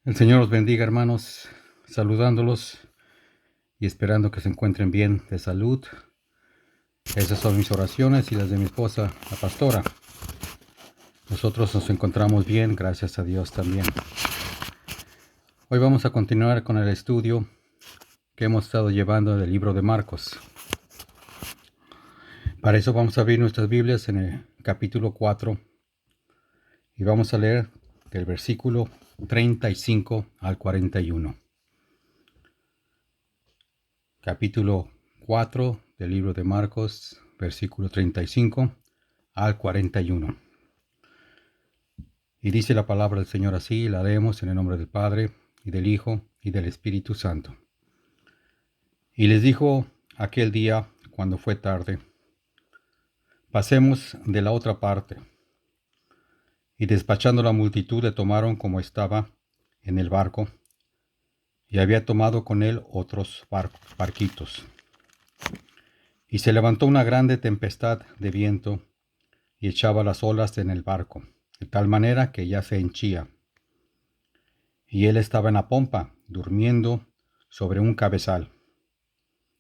El Señor los bendiga, hermanos, saludándolos y esperando que se encuentren bien de salud. Esas son mis oraciones y las de mi esposa, la pastora. Nosotros nos encontramos bien, gracias a Dios también. Hoy vamos a continuar con el estudio que hemos estado llevando del libro de Marcos. Para eso vamos a abrir nuestras Biblias en el capítulo 4 y vamos a leer del versículo 35 al 41. Capítulo 4 del libro de Marcos, versículo 35 al 41. Y dice la palabra del Señor así, la leemos en el nombre del Padre, y del Hijo, y del Espíritu Santo. Y les dijo aquel día, cuando fue tarde, pasemos de la otra parte. Y despachando la multitud le tomaron como estaba en el barco, y había tomado con él otros barquitos. Y se levantó una grande tempestad de viento, y echaba las olas en el barco, de tal manera que ya se henchía. Y él estaba en la pompa, durmiendo sobre un cabezal.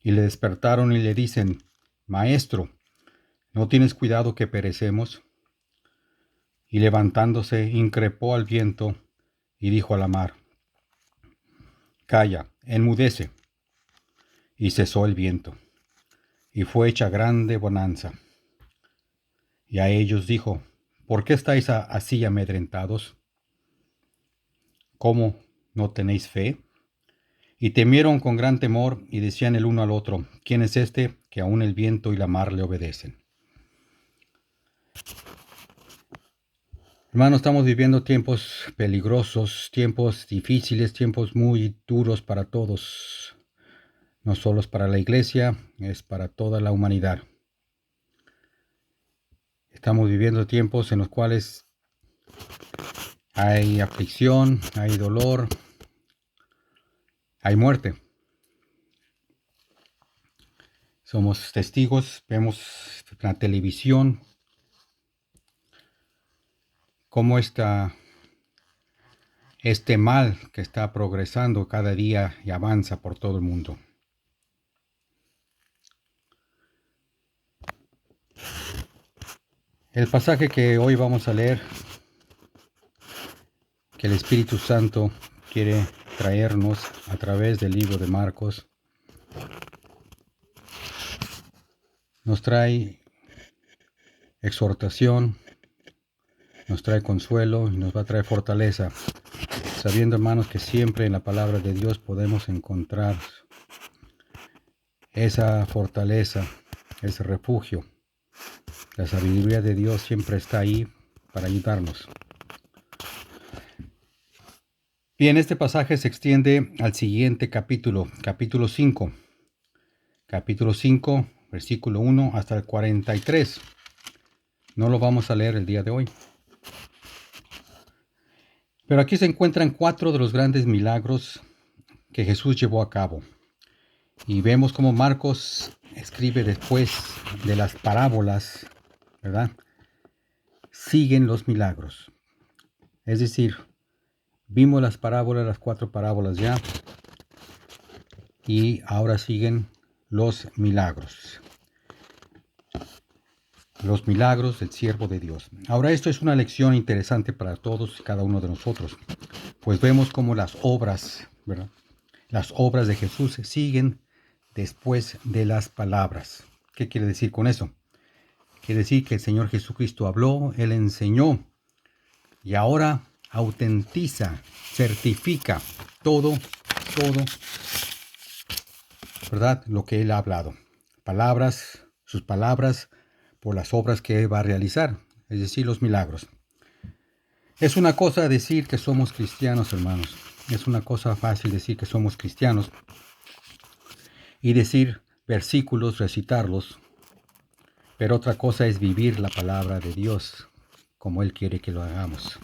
Y le despertaron y le dicen: Maestro, ¿no tienes cuidado que perecemos? Y levantándose, increpó al viento y dijo a la mar: Calla, enmudece. Y cesó el viento, y fue hecha grande bonanza. Y a ellos dijo: ¿Por qué estáis así amedrentados? ¿Cómo no tenéis fe? Y temieron con gran temor, y decían el uno al otro: ¿Quién es este que aun el viento y la mar le obedecen? Hermanos, estamos viviendo tiempos peligrosos, tiempos difíciles, tiempos muy duros para todos. No solo es para la iglesia, es para toda la humanidad. Estamos viviendo tiempos en los cuales hay aflicción, hay dolor, hay muerte. Somos testigos, vemos en la televisión cómo este mal que está progresando cada día y avanza por todo el mundo. El pasaje que hoy vamos a leer, que el Espíritu Santo quiere traernos a través del libro de Marcos, nos trae exhortación, nos trae consuelo y nos va a traer fortaleza, sabiendo, hermanos, que siempre en la palabra de Dios podemos encontrar esa fortaleza, ese refugio. La sabiduría de Dios siempre está ahí para ayudarnos. Bien, este pasaje se extiende al siguiente capítulo, capítulo 5. Capítulo 5, versículo 1 hasta el 43. No lo vamos a leer el día de hoy. Pero aquí se encuentran 4 de los grandes milagros que Jesús llevó a cabo. Y vemos cómo Marcos escribe después de las parábolas, ¿verdad? Siguen los milagros. Es decir, vimos las parábolas, las 4 parábolas ya, y ahora siguen los milagros. Los milagros del siervo de Dios. Ahora esto es una lección interesante para todos y cada uno de nosotros, pues vemos cómo las obras, ¿verdad? Las obras de Jesús siguen después de las palabras. ¿Qué quiere decir con eso? Quiere decir que el Señor Jesucristo habló, Él enseñó y ahora autentiza, certifica todo, ¿verdad? Lo que Él ha hablado. Palabras, sus palabras, por las obras que va a realizar, es decir, los milagros. Es una cosa decir que somos cristianos, hermanos. Es una cosa fácil decir que somos cristianos y decir versículos, recitarlos. Pero otra cosa es vivir la palabra de Dios como Él quiere que lo hagamos.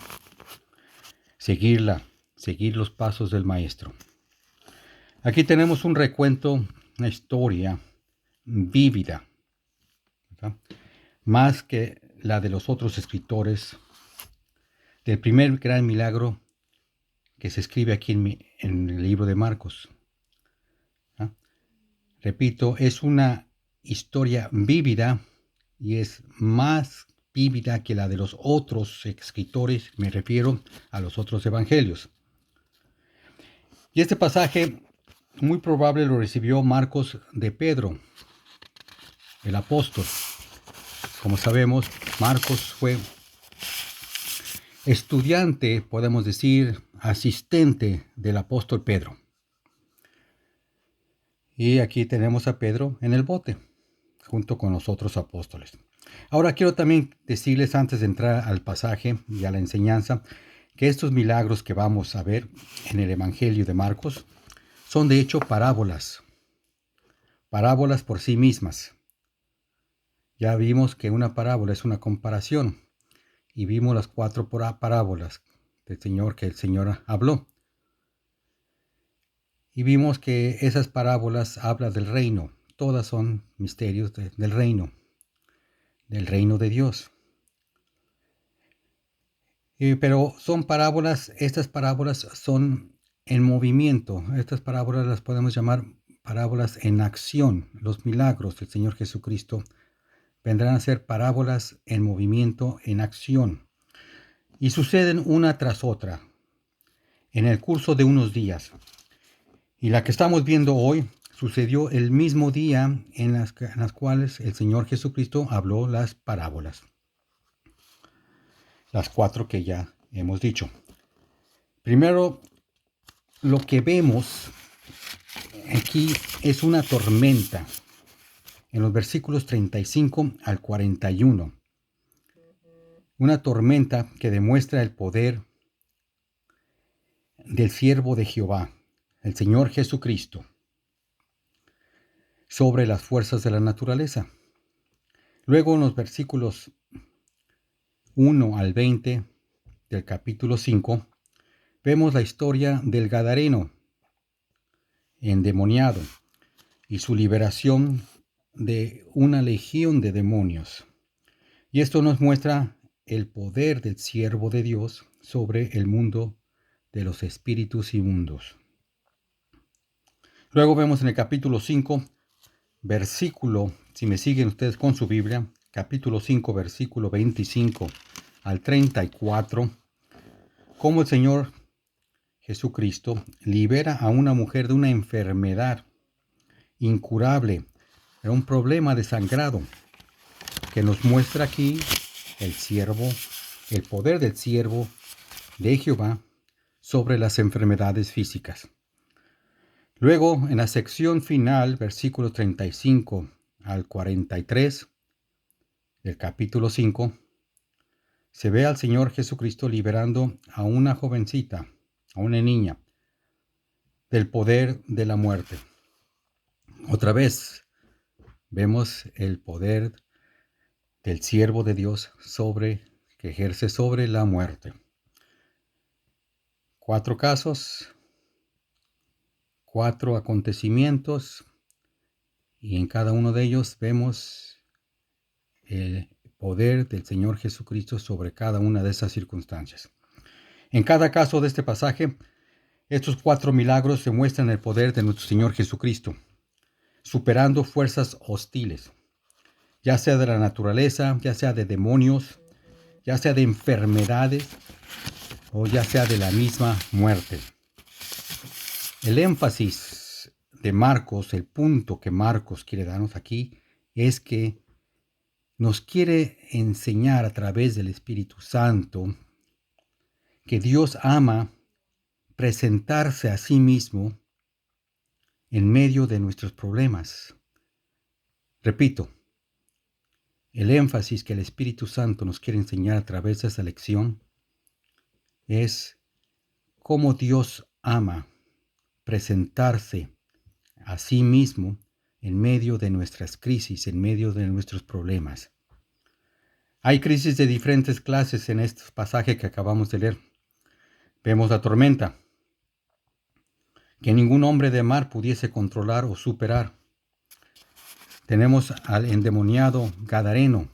Seguirla, seguir los pasos del Maestro. Aquí tenemos un recuento, una historia vívida, ¿verdad? Más que la de los otros escritores, del primer gran milagro que se escribe aquí en el libro de Marcos. ¿Ah? Repito, es una historia vívida y es más vívida que la de los otros escritores, me refiero a los otros evangelios. Y este pasaje muy probable lo recibió Marcos de Pedro, el apóstol. Como sabemos, Marcos fue estudiante, podemos decir, asistente del apóstol Pedro. Y aquí tenemos a Pedro en el bote, junto con los otros apóstoles. Ahora quiero también decirles, antes de entrar al pasaje y a la enseñanza, que estos milagros que vamos a ver en el Evangelio de Marcos son de hecho parábolas por sí mismas. Ya vimos que una parábola es una comparación y vimos las 4 parábolas del Señor que el Señor habló. Y vimos que esas parábolas hablan del reino. Todas son misterios del reino de Dios. Pero son parábolas, estas parábolas son en movimiento. Estas parábolas las podemos llamar parábolas en acción. Los milagros del Señor Jesucristo vendrán a ser parábolas en movimiento, en acción. Y suceden una tras otra en el curso de unos días. Y la que estamos viendo hoy sucedió el mismo día en las cuales el Señor Jesucristo habló las parábolas. Las 4 que ya hemos dicho. Primero, lo que vemos aquí es una tormenta. En los versículos 35 al 41. Una tormenta que demuestra el poder del siervo de Jehová, el Señor Jesucristo, sobre las fuerzas de la naturaleza. Luego en los versículos 1 al 20 del capítulo 5, vemos la historia del Gadareno endemoniado y su liberación de una legión de demonios. Y esto nos muestra el poder del siervo de Dios sobre el mundo de los espíritus inmundos. Luego vemos en el capítulo 5, versículo, si me siguen ustedes con su Biblia, capítulo 5, versículo 25 al 34, cómo el Señor Jesucristo libera a una mujer de una enfermedad incurable, de un problema de sangrado, que nos muestra aquí el poder del siervo de Jehová sobre las enfermedades físicas. Luego, en la sección final, versículos 35 al 43 del capítulo 5, se ve al Señor Jesucristo liberando a una jovencita, a una niña, del poder de la muerte. Otra vez vemos el poder del siervo de Dios que ejerce sobre la muerte. 4 casos, 4 acontecimientos, y en cada uno de ellos vemos el poder del Señor Jesucristo sobre cada una de esas circunstancias. En cada caso de este pasaje, estos 4 milagros demuestran el poder de nuestro Señor Jesucristo, superando fuerzas hostiles, ya sea de la naturaleza, ya sea de demonios, ya sea de enfermedades o ya sea de la misma muerte. El énfasis de Marcos, el punto que Marcos quiere darnos aquí, es que nos quiere enseñar a través del Espíritu Santo que Dios ama presentarse a sí mismo en medio de nuestros problemas. Repito, el énfasis que el Espíritu Santo nos quiere enseñar a través de esa lección es cómo Dios ama presentarse a sí mismo en medio de nuestras crisis, en medio de nuestros problemas. Hay crisis de diferentes clases en este pasaje que acabamos de leer. Vemos la tormenta, que ningún hombre de mar pudiese controlar o superar. Tenemos al endemoniado Gadareno,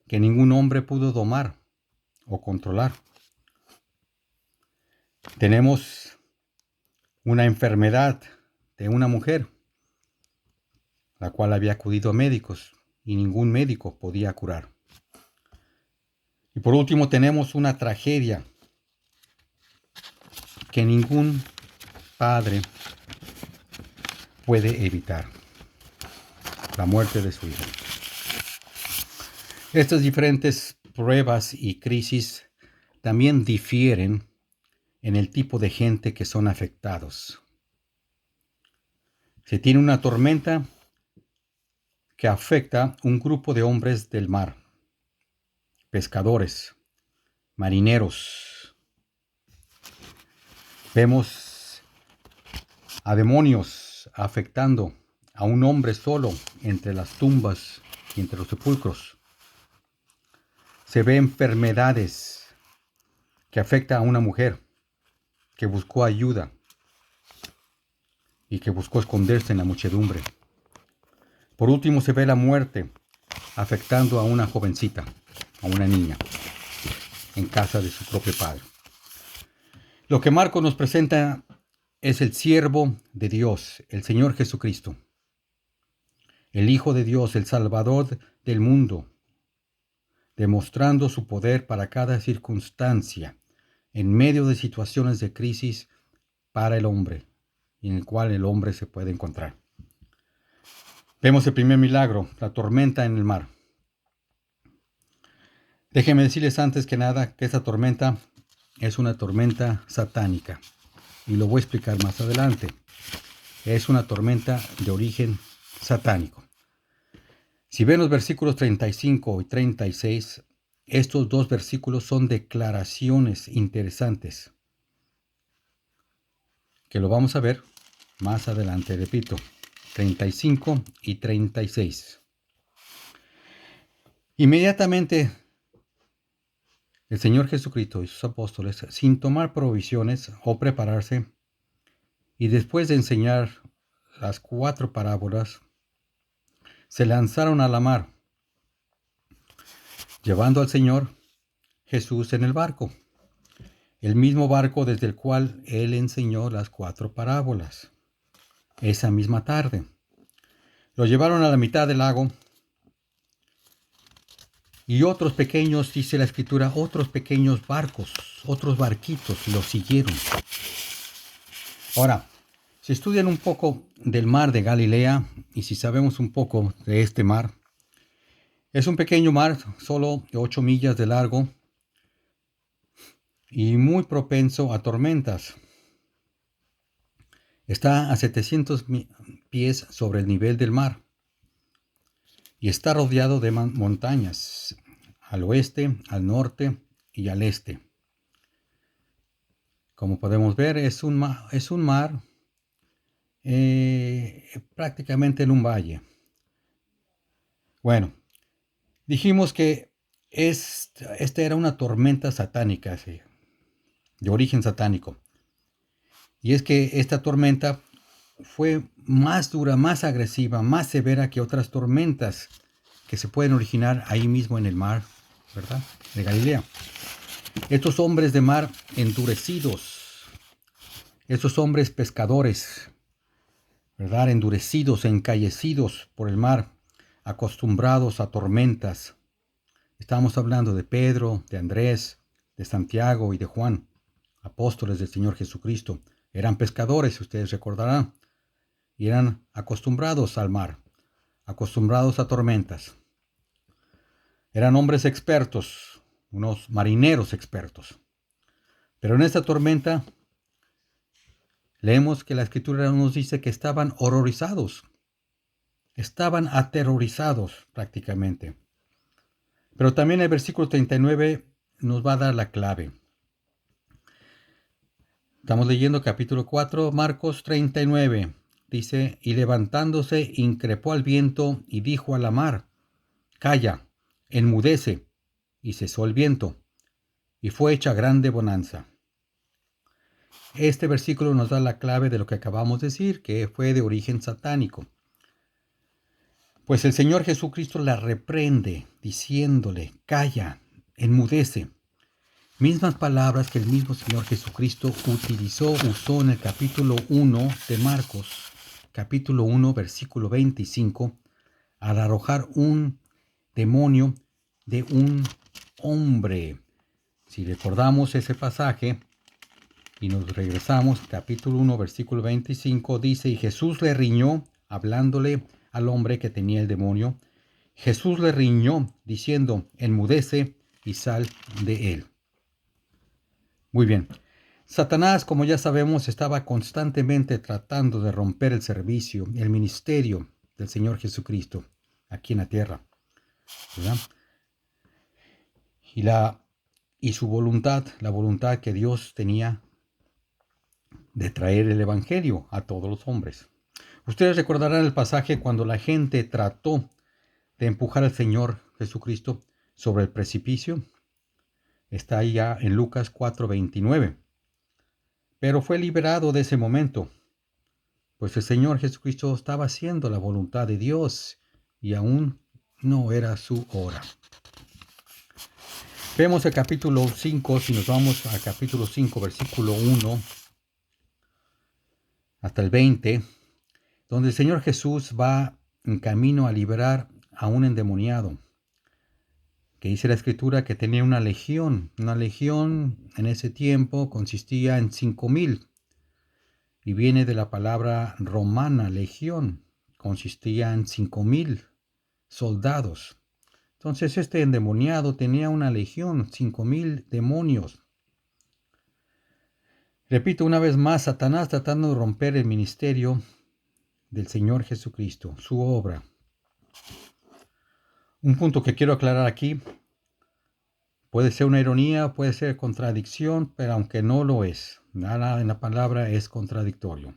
que ningún hombre pudo domar o controlar. Tenemos una enfermedad de una mujer, la cual había acudido a médicos y ningún médico podía curar. Y por último tenemos una tragedia que ningún padre puede evitar: la muerte de su hijo. Estas diferentes pruebas y crisis también difieren en el tipo de gente que son afectados. Se tiene una tormenta que afecta a un grupo de hombres del mar, pescadores, marineros. Vemos a demonios afectando a un hombre solo entre las tumbas y entre los sepulcros. Se ve enfermedades que afectan a una mujer que buscó ayuda y que buscó esconderse en la muchedumbre. Por último, se ve la muerte afectando a una jovencita, a una niña, en casa de su propio padre. Lo que Marcos nos presenta es el siervo de Dios, el Señor Jesucristo, el Hijo de Dios, el Salvador del mundo, demostrando su poder para cada circunstancia, en medio de situaciones de crisis para el hombre, en el cual el hombre se puede encontrar. Vemos el primer milagro, la tormenta en el mar. Déjenme decirles antes que nada que esta tormenta es una tormenta satánica, y lo voy a explicar más adelante. Es una tormenta de origen satánico. Si ven los versículos 35 y 36, estos dos versículos son declaraciones interesantes, que lo vamos a ver más adelante, repito, 35 y 36. Inmediatamente el Señor Jesucristo y sus apóstoles, sin tomar provisiones o prepararse, y después de enseñar las 4 parábolas, se lanzaron a la mar, llevando al Señor Jesús en el barco, el mismo barco desde el cual Él enseñó las 4 parábolas. Esa misma tarde lo llevaron a la mitad del lago, y otros pequeños, dice la Escritura, otros pequeños barcos, otros barquitos lo siguieron. Ahora, si estudian un poco del mar de Galilea, y si sabemos un poco de este mar, es un pequeño mar, solo 8 millas de largo, y muy propenso a tormentas. Está a 700 pies sobre el nivel del mar, y está rodeado de montañas, al oeste, al norte y al este. Como podemos ver, es un mar prácticamente en un valle. Bueno, dijimos que esta era una tormenta satánica, sí, de origen satánico. Y es que esta tormenta fue más dura, más agresiva, más severa que otras tormentas que se pueden originar ahí mismo en el mar, ¿verdad?, de Galilea. Estos hombres de mar endurecidos, estos hombres pescadores, ¿verdad?, endurecidos, encallecidos por el mar, acostumbrados a tormentas. Estamos hablando de Pedro, de Andrés, de Santiago y de Juan, apóstoles del Señor Jesucristo. Eran pescadores, ustedes recordarán, y eran acostumbrados al mar, acostumbrados a tormentas. Eran hombres expertos, unos marineros expertos. Pero en esta tormenta leemos que la Escritura nos dice que estaban horrorizados, estaban aterrorizados prácticamente. Pero también el versículo 39 nos va a dar la clave. Estamos leyendo capítulo 4, Marcos 39. Dice, y levantándose, increpó al viento y dijo a la mar, calla, enmudece. Y cesó el viento, y fue hecha grande bonanza. Este versículo nos da la clave de lo que acabamos de decir, que fue de origen satánico. Pues el Señor Jesucristo la reprende, diciéndole, calla, enmudece. Mismas palabras que el mismo Señor Jesucristo usó en el capítulo 1 de Marcos, capítulo 1, versículo 25, al arrojar un demonio de un hombre. Si recordamos ese pasaje y nos regresamos, capítulo 1, versículo 25, dice, y Jesús le riñó, hablándole al hombre que tenía el demonio. Jesús le riñó, diciendo, enmudece y sal de él. Muy bien. Satanás, como ya sabemos, estaba constantemente tratando de romper el servicio, el ministerio del Señor Jesucristo aquí en la tierra, ¿verdad? Y su voluntad, la voluntad que Dios tenía de traer el evangelio a todos los hombres. Ustedes recordarán el pasaje cuando la gente trató de empujar al Señor Jesucristo sobre el precipicio. Está ahí ya en Lucas 4:29. Pero fue liberado de ese momento, pues el Señor Jesucristo estaba haciendo la voluntad de Dios y aún no era su hora. Vemos el capítulo 5, si nos vamos al capítulo 5, versículo 1 hasta el 20, donde el Señor Jesús va en camino a liberar a un endemoniado, que dice la Escritura que tenía una legión. Una legión en ese tiempo consistía en 5,000. Y viene de la palabra romana, legión, consistía en 5,000 soldados. Entonces este endemoniado tenía una legión, 5,000 demonios. Repito una vez más, Satanás tratando de romper el ministerio del Señor Jesucristo, su obra. Un punto que quiero aclarar aquí, puede ser una ironía, puede ser contradicción, pero aunque no lo es, nada en la palabra es contradictorio.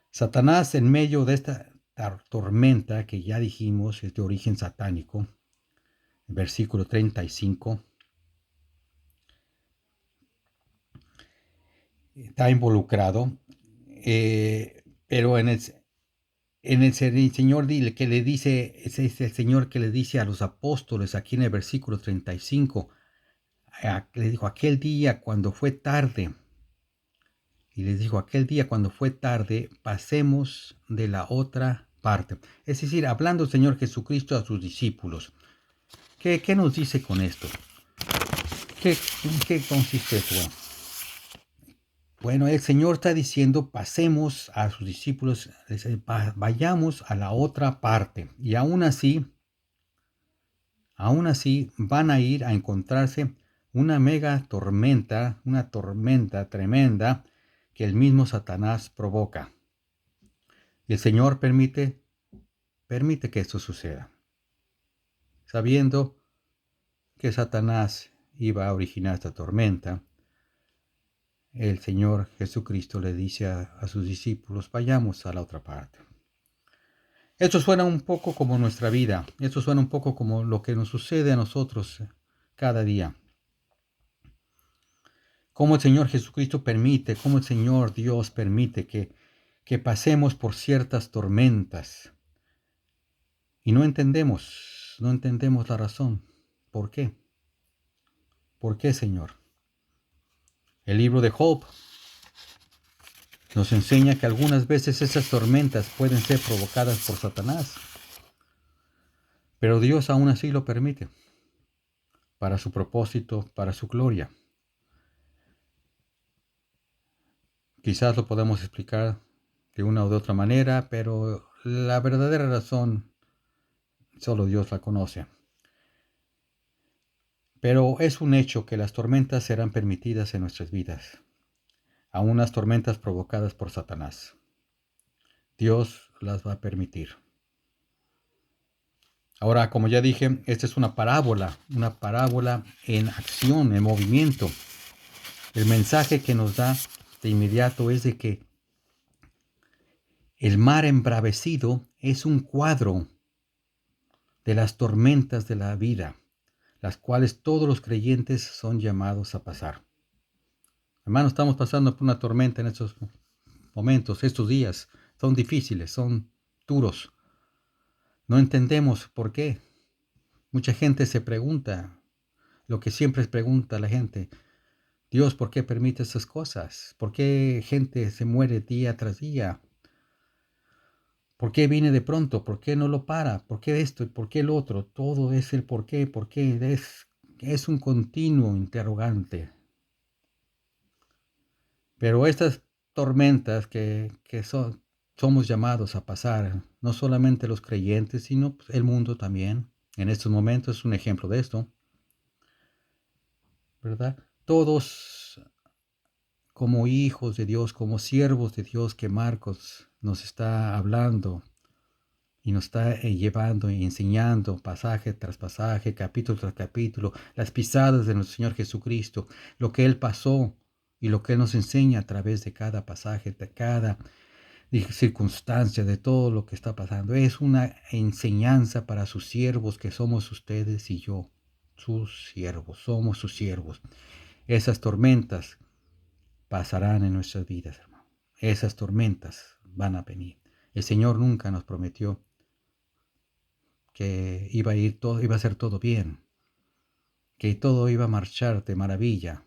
Satanás, en medio de esta tormenta que ya dijimos es de origen satánico, versículo 35, está involucrado, pero el Señor que le dice, es el Señor que le dice a los apóstoles aquí en el versículo 35, le dijo aquel día cuando fue tarde, y les dijo aquel día cuando fue tarde, pasemos de la otra parte. Es decir, hablando el Señor Jesucristo a sus discípulos. ¿Qué nos dice con esto? ¿En qué consiste esto? Bueno, el Señor está diciendo, pasemos a sus discípulos, vayamos a la otra parte. Y aún así van a ir a encontrarse una mega tormenta, una tormenta tremenda que el mismo Satanás provoca. Y el Señor permite que esto suceda, sabiendo que Satanás iba a originar esta tormenta. El Señor Jesucristo le dice a sus discípulos, vayamos a la otra parte. Esto suena un poco como nuestra vida, esto suena un poco como lo que nos sucede a nosotros cada día. Cómo el Señor Jesucristo permite, cómo el Señor Dios permite que pasemos por ciertas tormentas. Y no entendemos la razón. ¿Por qué? ¿Por qué, Señor? El libro de Job nos enseña que algunas veces esas tormentas pueden ser provocadas por Satanás. Pero Dios aún así lo permite, para su propósito, para su gloria. Quizás lo podemos explicar de una u de otra manera, pero la verdadera razón solo Dios la conoce. Pero es un hecho que las tormentas serán permitidas en nuestras vidas, aun las tormentas provocadas por Satanás. Dios las va a permitir. Ahora, como ya dije, esta es una parábola en acción, en movimiento. El mensaje que nos da de inmediato es de que el mar embravecido es un cuadro de las tormentas de la vida, las cuales todos los creyentes son llamados a pasar. Hermanos, estamos pasando por una tormenta en estos momentos, estos días. Son difíciles, son duros. No entendemos por qué. Mucha gente se pregunta, Lo que siempre pregunta la gente, Dios, ¿por qué permite esas cosas? ¿Por qué gente se muere día tras día? ¿Por qué viene de pronto? ¿Por qué no lo para? ¿Por qué esto y por qué el otro? Todo es el por qué, es un continuo interrogante. Pero estas tormentas somos llamados a pasar, no solamente los creyentes, sino pues, el mundo también. En estos momentos es un ejemplo de esto, ¿verdad? Todos como hijos de Dios, como siervos de Dios que Marcos nos está hablando y nos está llevando y enseñando pasaje tras pasaje, capítulo tras capítulo, las pisadas de nuestro Señor Jesucristo, lo que Él pasó y lo que Él nos enseña a través de cada pasaje, de cada circunstancia, de todo lo que está pasando. Es una enseñanza para sus siervos que somos ustedes y yo, sus siervos, somos sus siervos. Esas tormentas pasarán en nuestras vidas, hermano. Esas tormentas van a venir. El Señor nunca nos prometió que iba a ser todo bien, que todo iba a marchar de maravilla.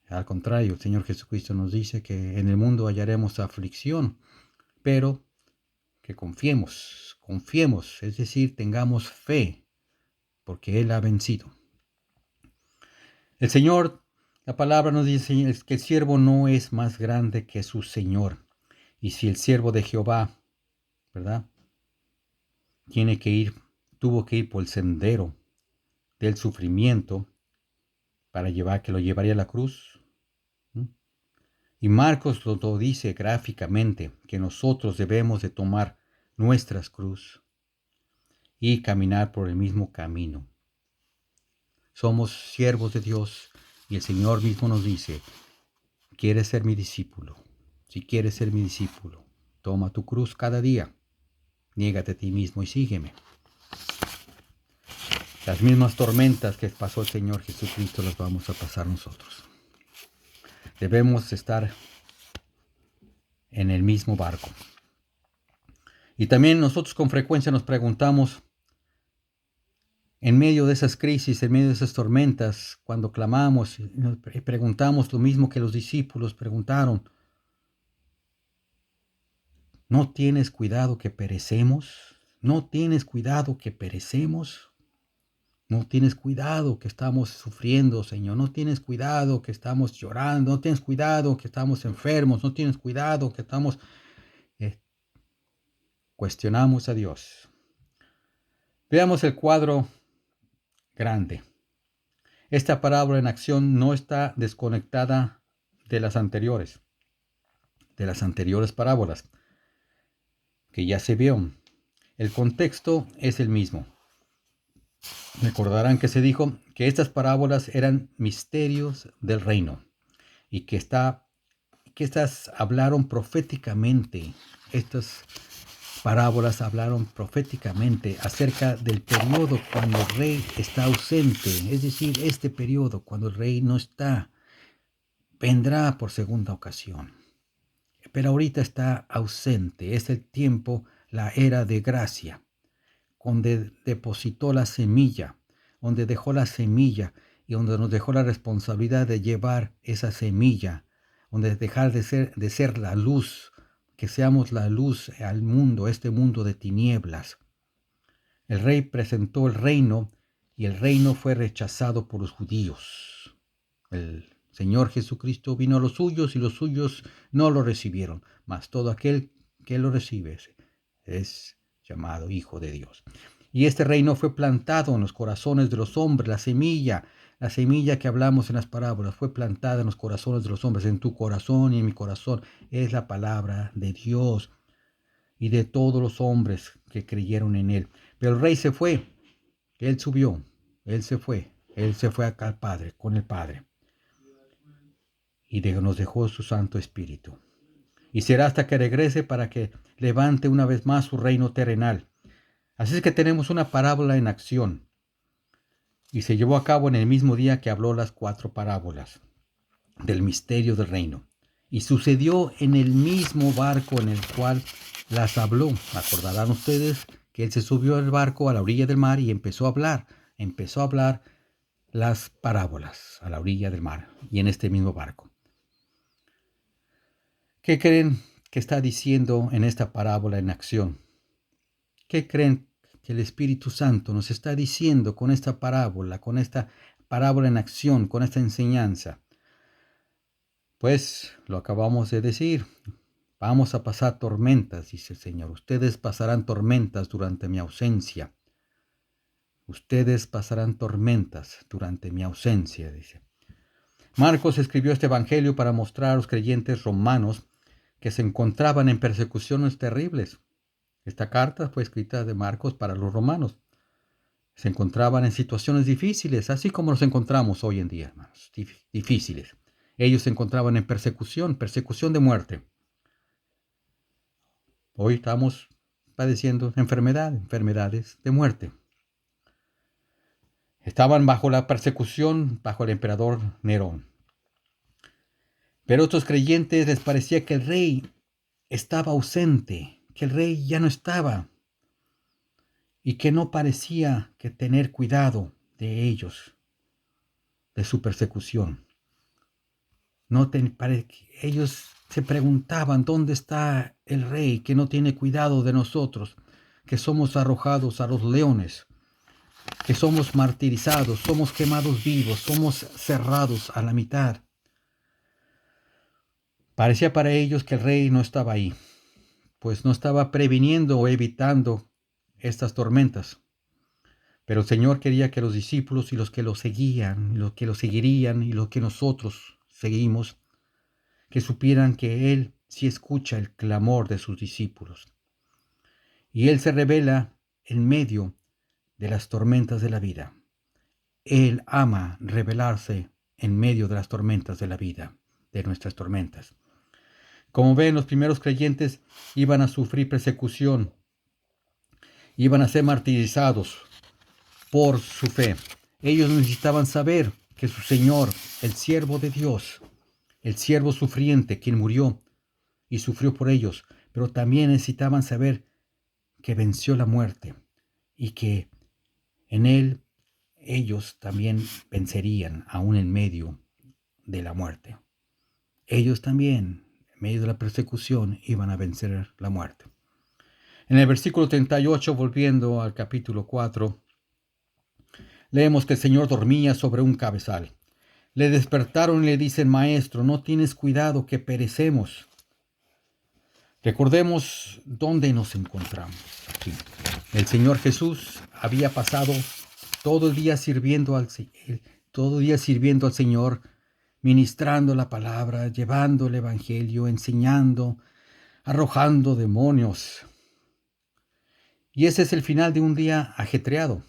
Al contrario, el Señor Jesucristo nos dice que en el mundo hallaremos aflicción, pero que confiemos, es decir, tengamos fe, porque Él ha vencido. El Señor, la palabra nos dice que el siervo no es más grande que su Señor. Y si el siervo de Jehová, ¿verdad? Tuvo que ir por el sendero del sufrimiento para que lo llevaría a la cruz. Y Marcos lo dice gráficamente, que nosotros debemos de tomar nuestras cruz y caminar por el mismo camino. Somos siervos de Dios y el Señor mismo nos dice, ¿quieres ser mi discípulo? Si quieres ser mi discípulo, toma tu cruz cada día, niégate a ti mismo y sígueme. Las mismas tormentas que pasó el Señor Jesucristo las vamos a pasar nosotros. Debemos estar en el mismo barco. Y también nosotros con frecuencia nos preguntamos, en medio de esas crisis, en medio de esas tormentas, cuando clamamos y nos preguntamos lo mismo que los discípulos preguntaron, ¿no tienes cuidado que perecemos? ¿No tienes cuidado que perecemos? No tienes cuidado que estamos sufriendo, Señor. No tienes cuidado que estamos llorando. No tienes cuidado que estamos enfermos. No tienes cuidado que estamos... Cuestionamos a Dios. Veamos el cuadro grande. Esta parábola en acción no está desconectada de las anteriores parábolas que ya se vio. El contexto es el mismo. Recordarán que se dijo que estas parábolas eran misterios del reino y que estas hablaron proféticamente. Estas parábolas hablaron proféticamente acerca del periodo cuando el rey está ausente, es decir, este periodo cuando el rey no está, vendrá por segunda ocasión. Pero ahorita está ausente, es el tiempo, la era de gracia, donde depositó la semilla, donde dejó la semilla y donde nos dejó la responsabilidad de llevar esa semilla, donde dejar de ser la luz, que seamos la luz al mundo, este mundo de tinieblas. El rey presentó el reino y el reino fue rechazado por los judíos. El Señor Jesucristo vino a los suyos y los suyos no lo recibieron, mas todo aquel que lo recibe es llamado Hijo de Dios. Y este reino fue plantado en los corazones de los hombres, la semilla que hablamos en las parábolas fue plantada en los corazones de los hombres, en tu corazón y en mi corazón, es la palabra de Dios y de todos los hombres que creyeron en él. Pero el rey se fue, él subió, él se fue acá al Padre, con el Padre, y nos dejó su Santo Espíritu. Y será hasta que regrese para que levante una vez más su reino terrenal. Así es que tenemos una parábola en acción. Y se llevó a cabo en el mismo día que habló las 4 parábolas del misterio del reino. Y sucedió en el mismo barco en el cual las habló. Acordarán ustedes que él se subió al barco a la orilla del mar y empezó a hablar las parábolas a la orilla del mar y en este mismo barco. ¿Qué creen que está diciendo en esta parábola en acción? ¿Qué creen que el Espíritu Santo nos está diciendo con esta parábola en acción, con esta enseñanza? Pues lo acabamos de decir. Vamos a pasar tormentas, dice el Señor. Ustedes pasarán tormentas durante mi ausencia. Ustedes pasarán tormentas durante mi ausencia, dice. Marcos escribió este evangelio para mostrar a los creyentes romanos que se encontraban en persecuciones terribles. Esta carta fue escrita de Marcos para los romanos. Se encontraban en situaciones difíciles, así como nos encontramos hoy en día, hermanos, difíciles. Ellos se encontraban en persecución de muerte. Hoy estamos padeciendo enfermedades de muerte. Estaban bajo la persecución, bajo el emperador Nerón. Pero a otros creyentes les parecía que el rey estaba ausente, que el rey ya no estaba y que no parecía que tener cuidado de ellos, de su persecución. Ellos se preguntaban, ¿dónde está el rey que no tiene cuidado de nosotros, que somos arrojados a los leones, que somos martirizados, somos quemados vivos, somos cerrados a la mitad? Parecía para ellos que el rey no estaba ahí, pues no estaba previniendo o evitando estas tormentas. Pero el Señor quería que los discípulos y los que lo seguían, y los que lo seguirían y los que nosotros seguimos, que supieran que Él sí escucha el clamor de sus discípulos. Y Él se revela en medio de las tormentas de la vida. Él ama revelarse en medio de las tormentas de la vida, de nuestras tormentas. Como ven, los primeros creyentes iban a sufrir persecución, iban a ser martirizados por su fe. Ellos necesitaban saber que su Señor, el siervo de Dios, el siervo sufriente, quien murió y sufrió por ellos, pero también necesitaban saber que venció la muerte y que en Él ellos también vencerían aún en medio de la muerte. Ellos también, en medio de la persecución, iban a vencer la muerte. En el versículo 38, volviendo al capítulo 4, leemos que el Señor dormía sobre un cabezal. Le despertaron y le dicen: Maestro, ¿no tienes cuidado que perecemos? Recordemos dónde nos encontramos aquí. El Señor Jesús había pasado todo el día sirviendo al Señor, ministrando la palabra, llevando el evangelio, enseñando, arrojando demonios. Y ese es el final de un día ajetreado.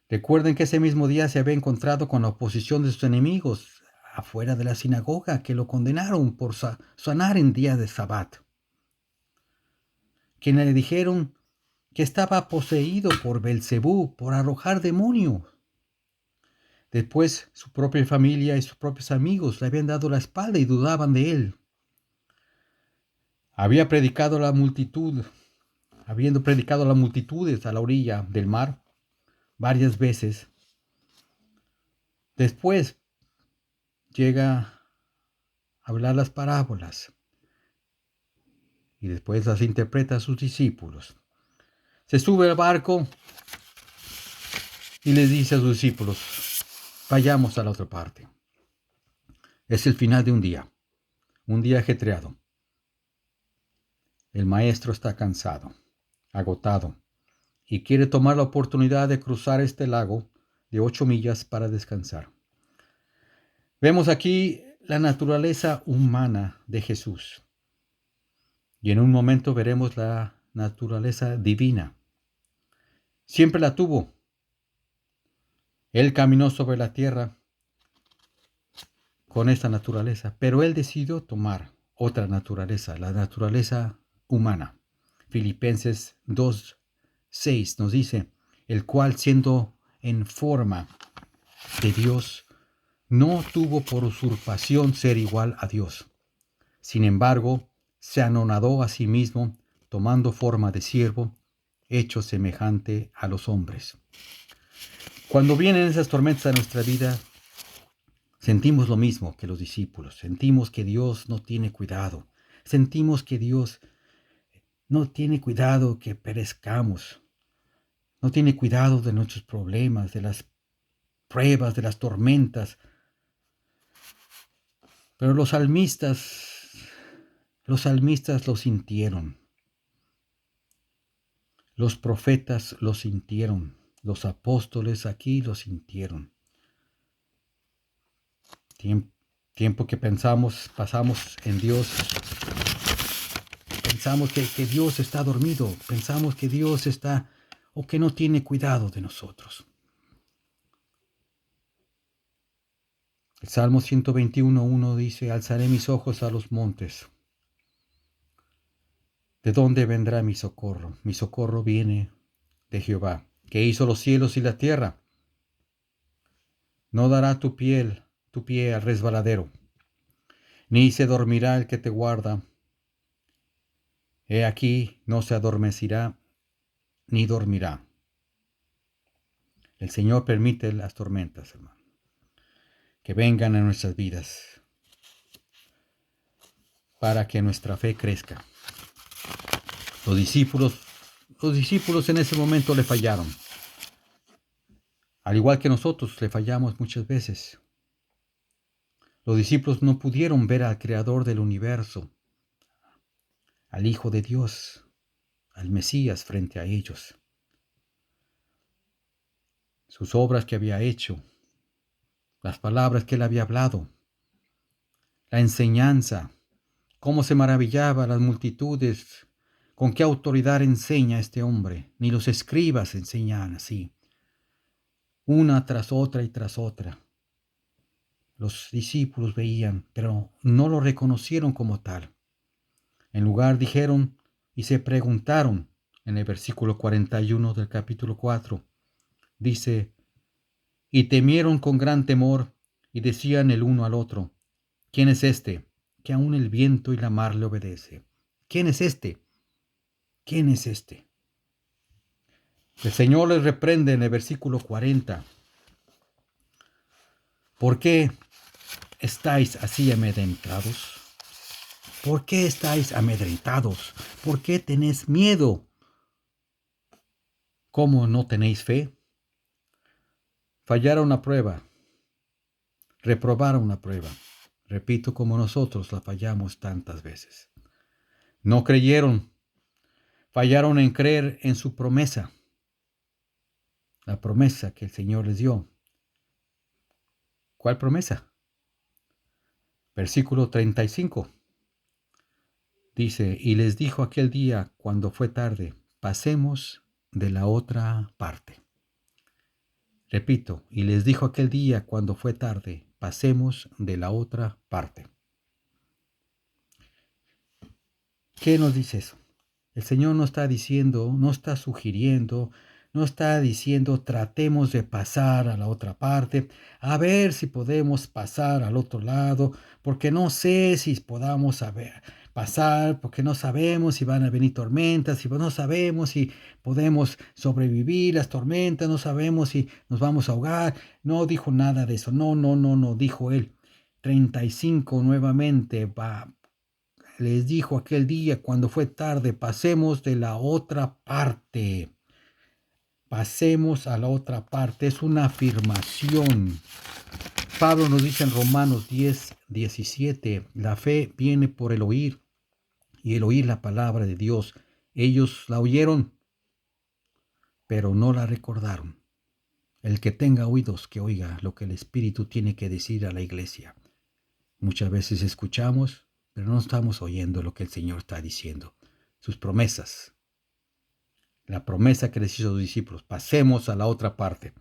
Recuerden que ese mismo día se había encontrado con la oposición de sus enemigos afuera de la sinagoga, que lo condenaron por sanar en día de Sabbat, quienes le dijeron que estaba poseído por Belcebú, por arrojar demonios. Después su propia familia y sus propios amigos le habían dado la espalda y dudaban de él. Había predicado a la multitud, habiendo predicado a las multitudes a la orilla del mar varias veces. Después llega a hablar las parábolas y después las interpreta a sus discípulos. Se sube al barco y les dice a sus discípulos: vayamos a la otra parte. Es el final de un día ajetreado. El maestro está cansado, agotado, y quiere tomar la oportunidad de cruzar este lago de 8 millas para descansar. Vemos aquí la naturaleza humana de Jesús. Y en un momento veremos la naturaleza divina. Siempre la tuvo. Él caminó sobre la tierra con esta naturaleza, pero Él decidió tomar otra naturaleza, la naturaleza humana. Filipenses 2:6 nos dice: el cual, siendo en forma de Dios, no tuvo por usurpación ser igual a Dios. Sin embargo, se anonadó a sí mismo, tomando forma de siervo, hecho semejante a los hombres. Cuando vienen esas tormentas a nuestra vida, sentimos lo mismo que los discípulos. Sentimos que Dios no tiene cuidado. Sentimos que Dios no tiene cuidado que perezcamos. No tiene cuidado de nuestros problemas, de las pruebas, de las tormentas. Pero los salmistas lo sintieron. Los profetas lo sintieron. Los apóstoles aquí lo sintieron. Tiempo que pasamos en Dios, pensamos que Dios está dormido, pensamos que Dios está o que no tiene cuidado de nosotros. El Salmo 121:1 dice: alzaré mis ojos a los montes. ¿De dónde vendrá mi socorro? Mi socorro viene de Jehová, que hizo los cielos y la tierra. No dará tu pie al resbaladero, ni se dormirá el que te guarda. He aquí, no se adormecerá ni dormirá. El Señor permite las tormentas, hermano, que vengan a nuestras vidas para que nuestra fe crezca. Los discípulos en ese momento le fallaron. Al igual que nosotros le fallamos muchas veces. Los discípulos no pudieron ver al Creador del universo, al Hijo de Dios, al Mesías frente a ellos. Sus obras que había hecho, las palabras que él había hablado, la enseñanza, cómo se maravillaba las multitudes, con qué autoridad enseña este hombre. Ni los escribas enseñan así, una tras otra y tras otra. Los discípulos veían, pero no lo reconocieron como tal. En lugar dijeron y se preguntaron, en el versículo 41 del capítulo 4, dice: y temieron con gran temor y decían el uno al otro: ¿quién es este, que aun el viento y la mar le obedece? ¿Quién es este? ¿Quién es este? El Señor les reprende en el versículo 40. ¿Por qué estáis así amedrentados? ¿Por qué estáis amedrentados? ¿Por qué tenéis miedo? ¿Cómo no tenéis fe? Fallaron la prueba. Reprobaron la prueba. Repito, como nosotros la fallamos tantas veces. No creyeron. Fallaron en creer en su promesa. La promesa que el Señor les dio. ¿Cuál promesa? Versículo 35. Dice: y les dijo aquel día cuando fue tarde: pasemos de la otra parte. Repito, y les dijo aquel día cuando fue tarde: pasemos de la otra parte. ¿Qué nos dice eso? El Señor no está diciendo, no está sugiriendo, no está diciendo tratemos de pasar a la otra parte, a ver si podemos pasar al otro lado, porque no sé si podamos pasar, porque no sabemos si van a venir tormentas, no sabemos si podemos sobrevivir las tormentas, no sabemos si nos vamos a ahogar. No dijo nada de eso, no, dijo él. 35 nuevamente les dijo aquel día cuando fue tarde: pasemos de la otra parte. Pasemos a la otra parte. Es una afirmación. Pablo nos dice en Romanos 10:17, la fe viene por el oír y el oír la palabra de Dios. Ellos la oyeron, pero no la recordaron. El que tenga oídos, que oiga lo que el Espíritu tiene que decir a la iglesia. Muchas veces escuchamos, pero no estamos oyendo lo que el Señor está diciendo. Sus promesas. La promesa que les hizo a los discípulos. Pasemos a la otra parte.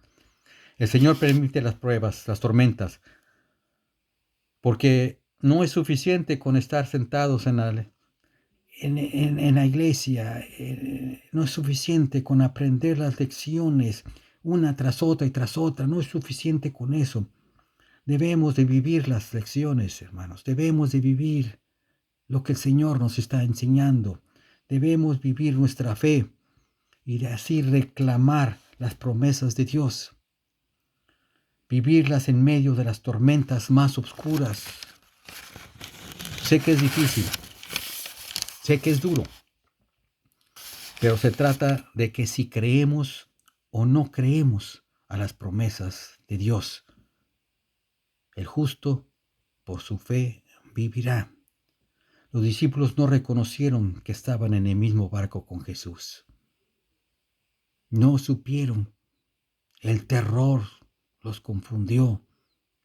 El Señor permite las pruebas, las tormentas, porque no es suficiente con estar sentados en la iglesia. No es suficiente con aprender las lecciones una tras otra y tras otra. No es suficiente con eso. Debemos de vivir las lecciones, hermanos. Debemos de vivir lo que el Señor nos está enseñando. Debemos vivir nuestra fe y de así reclamar las promesas de Dios. vivirlas en medio de las tormentas más oscuras. Sé que es difícil, sé que es duro, pero se trata de que si creemos o no creemos a las promesas de Dios, el justo por su fe vivirá. Los discípulos no reconocieron que estaban en el mismo barco con Jesús. No supieron. El terror los confundió,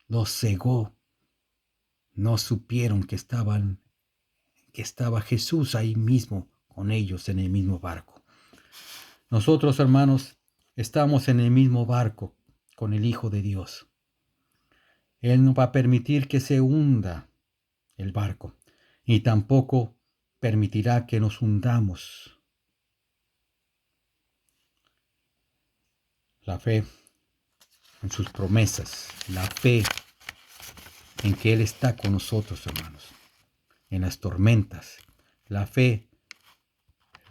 los cegó. No supieron que estaba Jesús ahí mismo con ellos en el mismo barco. Nosotros, hermanos, estamos en el mismo barco con el Hijo de Dios. Él no va a permitir que se hunda el barco, ni tampoco permitirá que nos hundamos. La fe en sus promesas, la fe en que Él está con nosotros, hermanos, en las tormentas. La fe,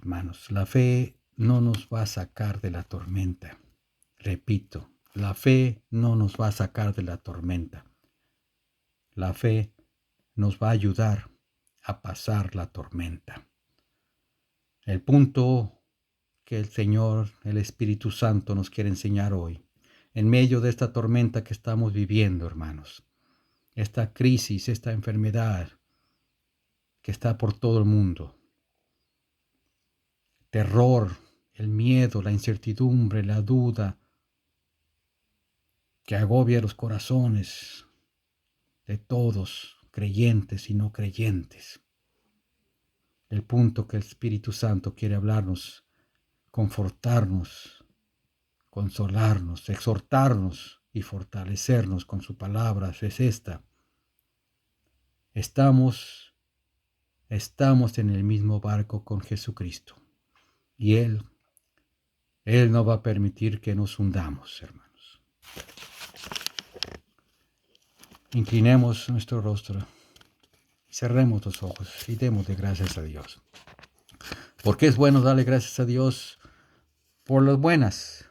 hermanos, la fe no nos va a sacar de la tormenta. Repito, la fe no nos va a sacar de la tormenta. La fe nos va a ayudar a pasar la tormenta. El punto que el Señor, el Espíritu Santo nos quiere enseñar hoy, en medio de esta tormenta que estamos viviendo, hermanos, esta crisis, esta enfermedad que está por todo el mundo, terror, el miedo, la incertidumbre, la duda, que agobia los corazones de todos, creyentes y no creyentes. El punto que el Espíritu Santo quiere hablarnos, confortarnos, consolarnos, exhortarnos y fortalecernos con su palabra es esta. Estamos en el mismo barco con Jesucristo y Él no va a permitir que nos hundamos, hermanos. Inclinemos nuestro rostro, cerremos los ojos y demos gracias a Dios. Porque es bueno darle gracias a Dios por las buenas.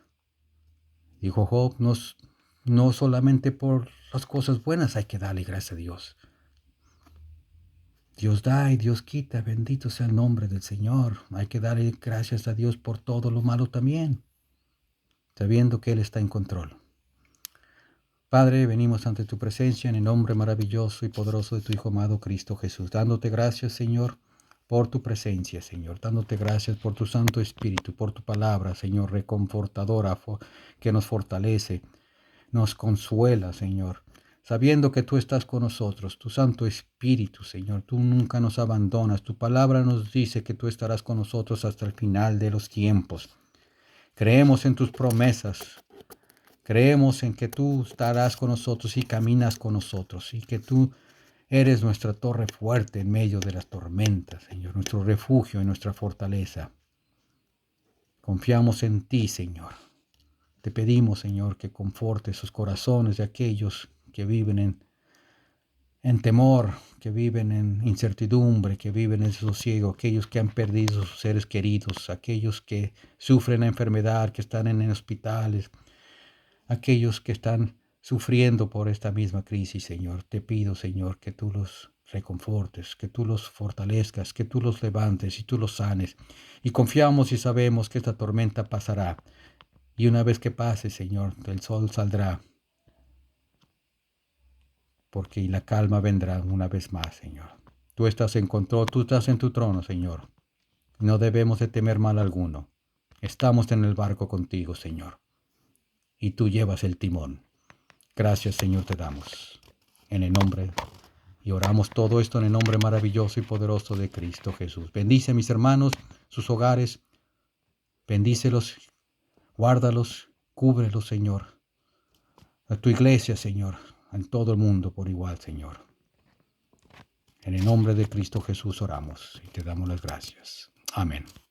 Dijo Job, no solamente por las cosas buenas hay que darle gracias a Dios. Dios da y Dios quita, bendito sea el nombre del Señor. Hay que darle gracias a Dios por todo lo malo también, sabiendo que Él está en control. Padre, venimos ante tu presencia en el nombre maravilloso y poderoso de tu Hijo amado Cristo Jesús, dándote gracias, Señor, por tu presencia, Señor, dándote gracias por tu Santo Espíritu, por tu palabra, Señor, reconfortadora, que nos fortalece, nos consuela, Señor, sabiendo que tú estás con nosotros, tu Santo Espíritu, Señor, tú nunca nos abandonas, tu palabra nos dice que tú estarás con nosotros hasta el final de los tiempos. Creemos en tus promesas, creemos en que tú estarás con nosotros y caminas con nosotros y que tú eres nuestra torre fuerte en medio de las tormentas, Señor, nuestro refugio y nuestra fortaleza. Confiamos en ti, Señor. Te pedimos, Señor, que confortes sus corazones de aquellos que viven en temor, que viven en incertidumbre, que viven en sosiego, aquellos que han perdido sus seres queridos, aquellos que sufren la enfermedad, que están en hospitales, aquellos que están sufriendo por esta misma crisis, Señor. Te pido, Señor, que tú los reconfortes, que tú los fortalezcas, que tú los levantes y tú los sanes. Y confiamos y sabemos que esta tormenta pasará. Y una vez que pase, Señor, el sol saldrá. Porque la calma vendrá una vez más, Señor. Tú estás en control, tú estás en tu trono, Señor. No debemos de temer mal alguno. Estamos en el barco contigo, Señor. Y tú llevas el timón. Gracias, Señor, te damos. En el nombre, y oramos todo esto en el nombre maravilloso y poderoso de Cristo Jesús. Bendice a mis hermanos, sus hogares. Bendícelos, guárdalos, cúbrelos, Señor. A tu iglesia, Señor, en todo el mundo por igual, Señor. En el nombre de Cristo Jesús oramos y te damos las gracias. Amén.